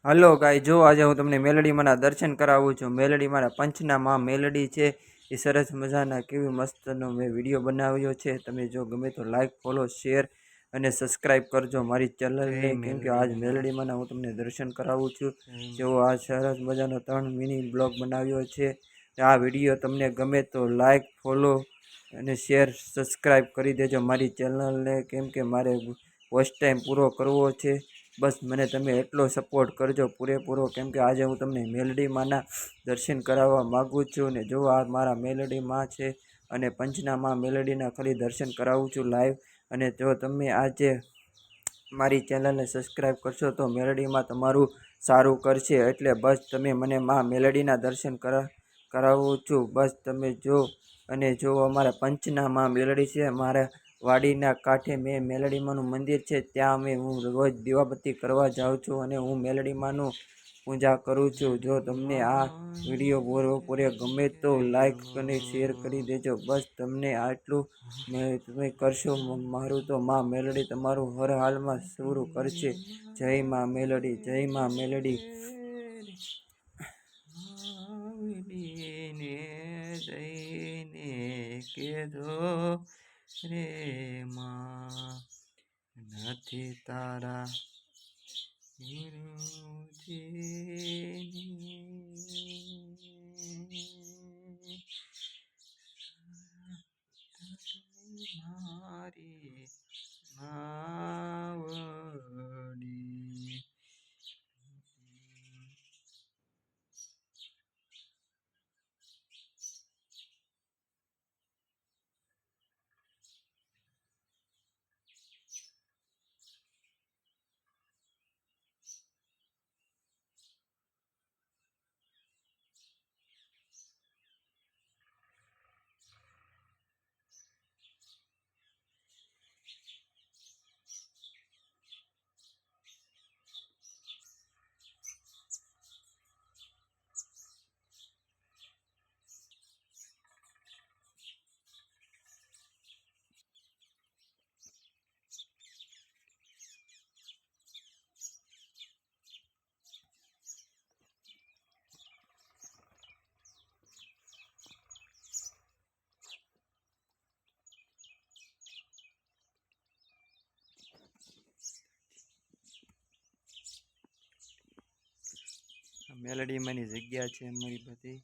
Hello ગાય જો આજે હું તમને મેલડીમાંના દર્શન કરાવું છું। મેલડીમાંના પંચના માં મેલડી છે એ સરસ મજાના કેવી મસ્તનો મેં વિડીયો બનાવ્યો છે। તમે જો ગમે તો લાઈક ફોલો શેર અને સબસ્ક્રાઈબ કરજો મારી ચેનલને, કેમ કે આજ મેલડીમાંના હું તમને દર્શન કરાવું છું। જેવો આ સરસ મજાનો 3 મિની બ્લોગ બનાવ્યો છે। આ વિડીયો તમને ગમે તો લાઈક ફોલો અને શેર સબસ્ક્રાઈબ કરી દેજો મારી ચેનલને, કેમ કે મારે વોચ ટાઈમ પૂરો કરવો છે। બસ મને તમે એટલો સપોર્ટ કરજો પૂરેપૂરો, કેમ કે આજે હું તમને મેલડી માના દર્શન કરાવવા માગું છું। ને જો આ મારા મેલડી માં છે અને પંચના માં મેલડીના ખાલી દર્શન કરાવું છું લાઈવ। અને જો તમે આજે મારી ચેનલને સબસ્ક્રાઈબ કરશો તો મેલડીમાં તમારું સારું કરશે। એટલે બસ તમે મને માં મેલડીના દર્શન કરાવું છું। બસ તમે જો અને જો અમારા પંચના માં મેલડી છે, મારા વાડીના કાંઠે મેં મેલડીમાંનું મંદિર છે, ત્યાં હું રોજ દીવાબત્તી કરવા જાઉં છું અને હું મેલડીમાંનું પૂજા કરું છું। જો તમને આ વિડીયો પૂરે ગમે તો લાઈક અને શેર કરી દેજો। બસ તમને આટલું તમે કરશો મારું તો માં મેલડી તમારું હર હાલમાં શરૂ કરશે। જય માં મેલડી, જય માં મેલડી। જઈને કેજો રે માં નથી તારા મારી માવડી। મેલડી માની જગ્યા છે અમારી બધી।